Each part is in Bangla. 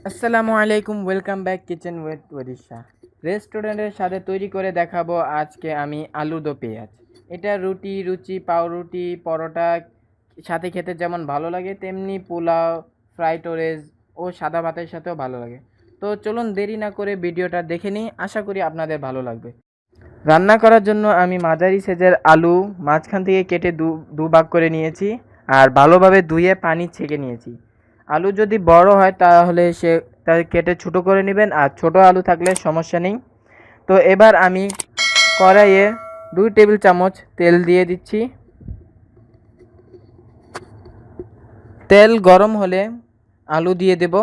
আসসালামু আলাইকুম, ওয়েলকাম ব্যাক কিচেন উইথ ওয়ারিশা। রেস্টুরেন্টের সাথে তৈরি করে দেখাবো আজকে আমি আলু দো পেঁয়াজ। এটা রুটি, লুচি, পাউরুটি, পরোটা সাথে খেতে যেমন ভালো লাগে তেমনি পোলাও, ফ্রাইড রাইস ও সাদা ভাতের সাথেও ভালো লাগে। তো চলুন দেরি না করে ভিডিওটা দেখে নিই, আশা করি আপনাদের ভালো লাগবে। রান্না করার জন্য আমি মাঝারি সাইজের আলু মাঝখান থেকে কেটে দু ভাগ করে নিয়েছি আর ভালোভাবে ধুয়ে পানি ছেঁকে নিয়েছি। আলু যদি বড় হয় তাহলে তা কেটে ছোটো করে নেবেন, আর ছোট আলু থাকলে সমস্যা নেই। তো এবার আমি কড়াইয়ে 2 টেবিল চামচ তেল দিয়ে দিচ্ছি। তেল গরম হলে আলু দিয়ে দেব।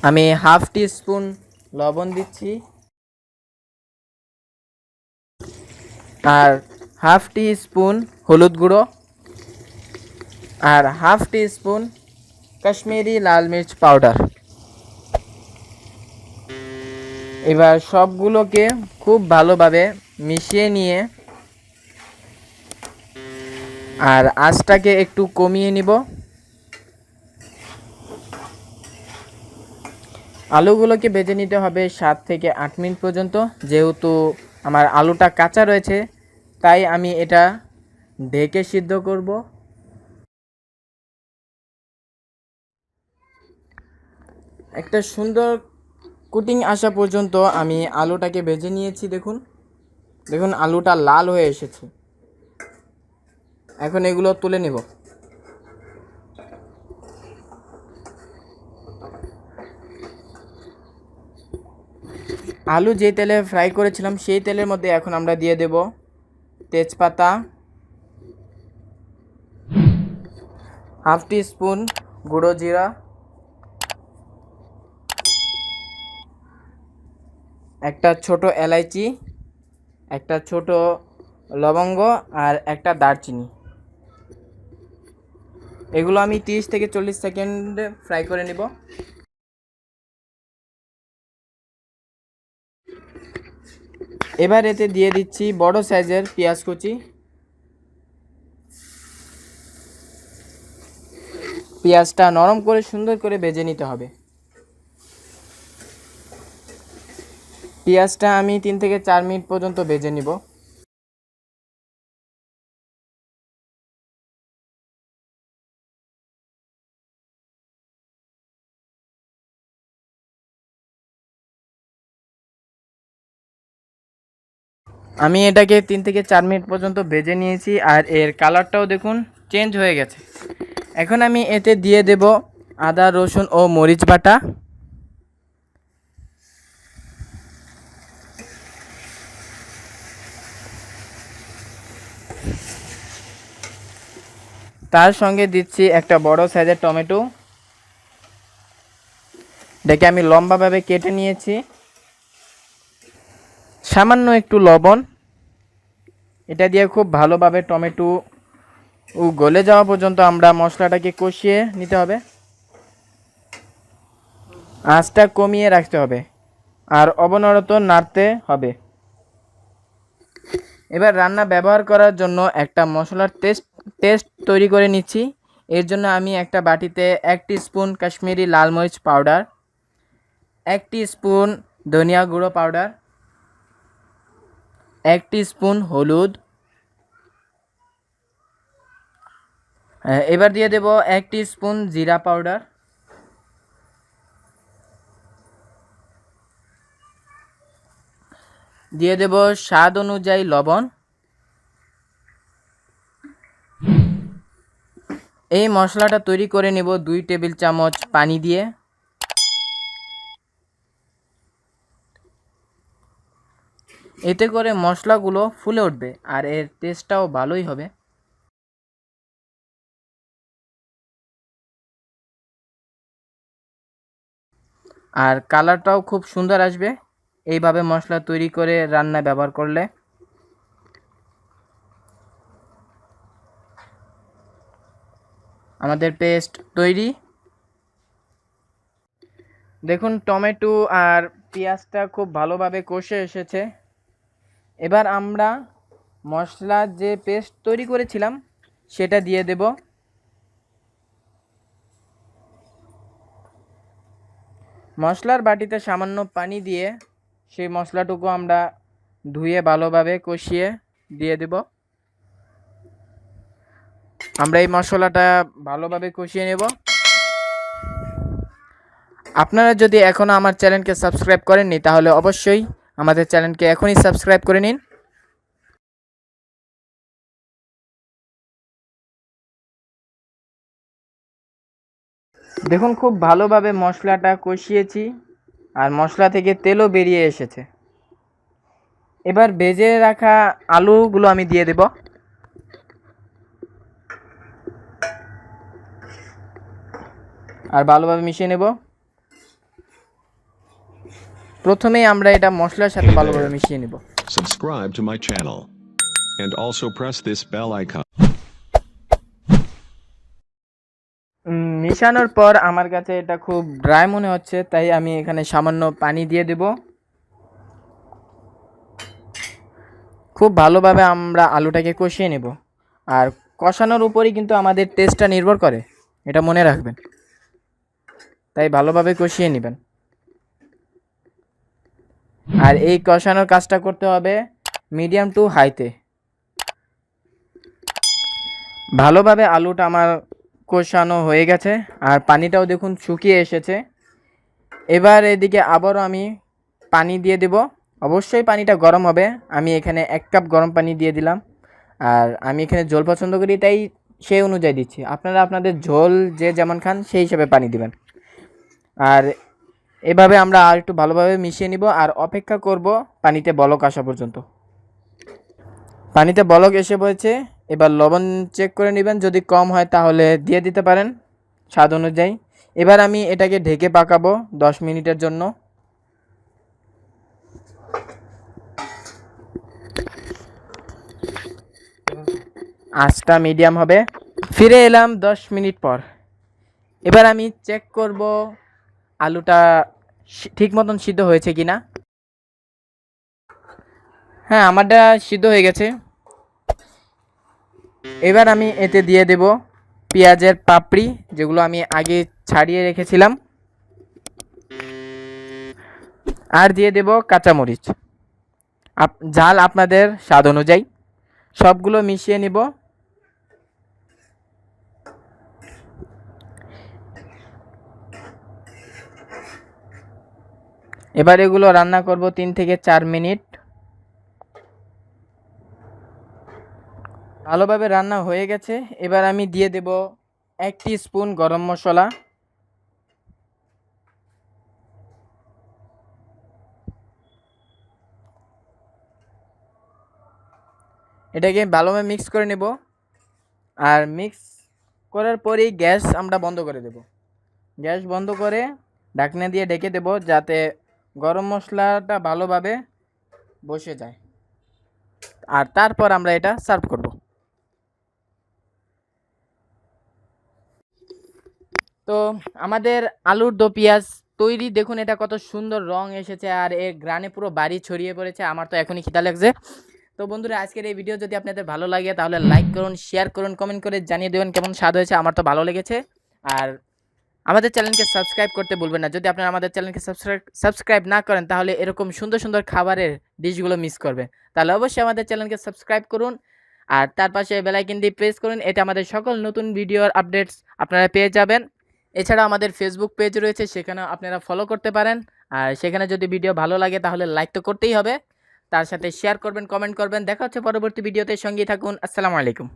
আমি হাফ টি স্পুন লবণ দিচ্ছি আর হাফ টি স্পুন হলুদ গুঁড়ো আর হাফ টি স্পুন কাশ্মীরি লাল মির্চ পাউডার। এবার সবগুলোকে খুব ভালোভাবে মিশিয়ে নিয়ে আর আঁচটাকে একটু কমিয়ে নিব। আলুগুলোকে ভেজে নিতে হবে 7 থেকে 8 মিনিট পর্যন্ত। যেহেতু আমার আলুটা কাঁচা রয়েছে তাই আমি এটা ঢেকে সিদ্ধ করব। একটা সুন্দর কুটিং আসা পর্যন্ত আমি আলুটাকে ভেজে নিয়েছি। দেখুন দেখুন আলুটা লাল হয়ে এসেছে। এখন এগুলো তুলে নেব। আলু যে তেলে ফ্রাই করেছিলাম সেই তেলের মধ্যে এখন আমরা দিয়ে দেব তেজপাতা, হাফ টি স্পুন গুঁড়ো জিরা, একটা ছোট এলাইচি, একটা ছোট লবঙ্গ আর একটা দারচিনি। এগুলো আমি 30 থেকে 40 সেকেন্ড ফ্রাই করে নেব। এবার এতে দিয়ে দিচ্ছি বড় সাইজের পেঁয়াজ কুচি। পেঁয়াজটা নরম করে সুন্দর করে ভেজে নিতে হবে। পেঁয়াজটা আমি 3 থেকে 4 মিনিট পর্যন্ত ভেজে নিব। আমি এটাকে 3 থেকে 4 মিনিট পর্যন্ত ভেজে নিয়েছি আর এর কালারটাও দেখুন চেঞ্জ হয়ে গেছে। এখন আমি এতে দিয়ে দেব আদা, রসুন ও মরিচ বাটা। তার সঙ্গে দিচ্ছি একটা বড় সাইজের টমেটো, এটাকে আমি লম্বাভাবে কেটে নিয়েছি। সামান্য একটু লবণ। এটা দিয়ে খুব ভালোভাবে টমেটো গলে যাওয়া পর্যন্ত আমরা মশলাটাকে কষিয়ে নিতে হবে। আঁচটা কমিয়ে রাখতে হবে আর অনবরত নাড়তে হবে। এবার রান্না ব্যবহার করার জন্য একটা মশলার টেস্ট তৈরি করে নিচ্ছি। এর জন্য আমি একটা বাটিতে 1 টিস্পুন কাশ্মীরি লাল মরিচ পাউডার, 1 টিস্পুন ধনিয়া গুঁড়ো পাউডার, 1 টিস্পুন হলুদ, এবার দিয়ে দেব 1 টিস্পুন জিরা পাউডার, দিয়ে দেব স্বাদ অনুযায়ী লবণ। এই মশলাটা তৈরি করে নেব 2 টেবিল চামচ পানি দিয়ে। এতে করে মশলাগুলো ফুলে উঠবে আর এর টেস্টটাও ভালোই হবে। আর কালারটাও খুব সুন্দর আসবে এইভাবে মশলা তৈরি করে রান্না ব্যবহার করলে। আমাদের পেস্ট তৈরি। দেখুন টমেটো আর পেঁয়াজটা খুব ভালোভাবে কষে এসেছে। এবার আমরা মশলার যে পেস্ট তৈরি করেছিলাম সেটা দিয়ে দেব। মশলার বাটিতে সামান্য পানি দিয়ে সেই মশলাটুকু আমরা ধুয়ে ভালোভাবে কষিয়ে দিয়ে দেব। আমরা এই মশলাটা ভালোভাবে কষিয়ে নেব। আপনারা যদি এখনও আমার চ্যানেলকে সাবস্ক্রাইব করেননি তাহলে অবশ্যই আমাদের চ্যানেলকে এখনই সাবস্ক্রাইব করে নিন। দেখুন খুব ভালোভাবে মশলাটা কষিয়েছি আর মশলা থেকে তেলও বেরিয়ে এসেছে। এবার ভেজে রাখা আলুগুলো আমি দিয়ে দেব। আর ভালোভাবে মিশিয়ে নেব। প্রথমেই আমরা এটা মশলার সাথে ভালোভাবে মিশিয়ে নেব। Subscribe to my channel and also press this bell icon. মিশানোর পর আমার কাছে এটা খুব ড্রাই মনে হচ্ছে, তাই আমি এখানে সামান্য পানি দিয়ে দেব। খুব ভালোভাবে আমরা আলুটাকে কষিয়ে নেব। আর কষানোর উপরই কিন্তু আমাদের টেস্টটা নির্ভর করে, এটা মনে রাখবেন। তাই ভালোভাবে কষিয়ে নেবেন। আর এই কষানোর কাজটা করতে হবে মিডিয়াম টু হাইতে। ভালোভাবে আলুটা আমার কষানো হয়ে গেছে আর পানিটাও দেখুন শুকিয়ে এসেছে। এবার এদিকে আবারও আমি পানি দিয়ে দেব। অবশ্যই পানিটা গরম হবে। আমি এখানে 1 কাপ গরম পানি দিয়ে দিলাম। আর আমি এখানে ঝোল পছন্দ করি তাই সেই অনুযায়ী দিচ্ছি। আপনারা আপনাদের ঝোল যে যেমন খান সেই হিসেবে পানি দিবেন। আর এভাবে আমরা আর একটু ভালোভাবে মিশিয়ে নিব আর অপেক্ষা করব পানিতে বলক আসা পর্যন্ত। পানিতে বলক এসে পড়েছে। এবার লবণ চেক করে নেবেন, যদি কম হয় তাহলে দিয়ে দিতে পারেন স্বাদ অনুযায়ী। এবার আমি এটাকে ঢেকে পাকাবো 10 মিনিটের জন্য। আঁচটা মিডিয়াম হবে। ফিরে এলাম 10 মিনিট পর। এবার আমি চেক করব আলুটা ঠিক মতন সিদ্ধ হয়েছে কিনা। হ্যাঁ, আমারটা সিদ্ধ হয়ে গেছে। এবার আমি এতে দিয়ে দেব পেঁয়াজের পাপড়ি, যেগুলো আমি আগে ছাড়িয়ে রেখেছিলাম। আর দিয়ে দেব কাঁচামরিচ, ঝাল আপনাদের স্বাদ অনুযায়ী। সবগুলো মিশিয়ে নিব। এবার এগুলো রান্না করব 3 থেকে 4 মিনিট। ভালোভাবে রান্না হয়ে গেছে। এবার আমি দিয়ে দেব 1 স্পুন গরম মশলা। এটাকে ভালোভাবে মিক্স করে নেব। আর মিক্স করার পরেই গ্যাস আমরা বন্ধ করে দেব। গ্যাস বন্ধ করে ঢাকনা দিয়ে ঢেকে দেব, যাতে গরম মশলাটা ভালোভাবে বসে যায়। আর তারপর আমরা এটা সার্ভ করব। তো আমাদের আলুর দো পেঁয়াজ তৈরি। দেখুন এটা কত সুন্দর রং এসেছে আর এর গ্রানে পুরো বাড়ি ছড়িয়ে পড়েছে। আমার তো এখনই খিদা লাগছে। তো বন্ধুরা, আজকের এই ভিডিও যদি আপনাদের ভালো লাগে তাহলে লাইক করুন, শেয়ার করুন, কমেন্ট করে জানিয়ে দেবেন কেমন স্বাদ হয়েছে। আমার তো ভালো লেগেছে। আর আমাদের চ্যানেলকে সাবস্ক্রাইব করতে ভুলবেন না। যদি আপনারা আমাদের চ্যানেলকে সাবস্ক্রাইব না করেন তাহলে এরকম সুন্দর সুন্দর খাবারের ডিশগুলো মিস করবেন। তাহলে অবশ্যই আমাদের চ্যানেলকে সাবস্ক্রাইব করুন আর তার পাশে বেল আইকন দিয়ে প্রেস করুন। এতে আমাদের সকল নতুন ভিডিওর আপডেটস আপনারা পেয়ে যাবেন। এছাড়া আমাদের ফেসবুক পেজ রয়েছে, সেখানে আপনারা ফলো করতে পারেন। আর সেখানে যদি ভিডিও ভালো লাগে তাহলে লাইক তো করতেই হবে, তার সাথে শেয়ার করবেন, কমেন্ট করবেন। দেখা হচ্ছে পরবর্তী ভিডিওতে। সঙ্গেই থাকুন। আসসালামু আলাইকুম।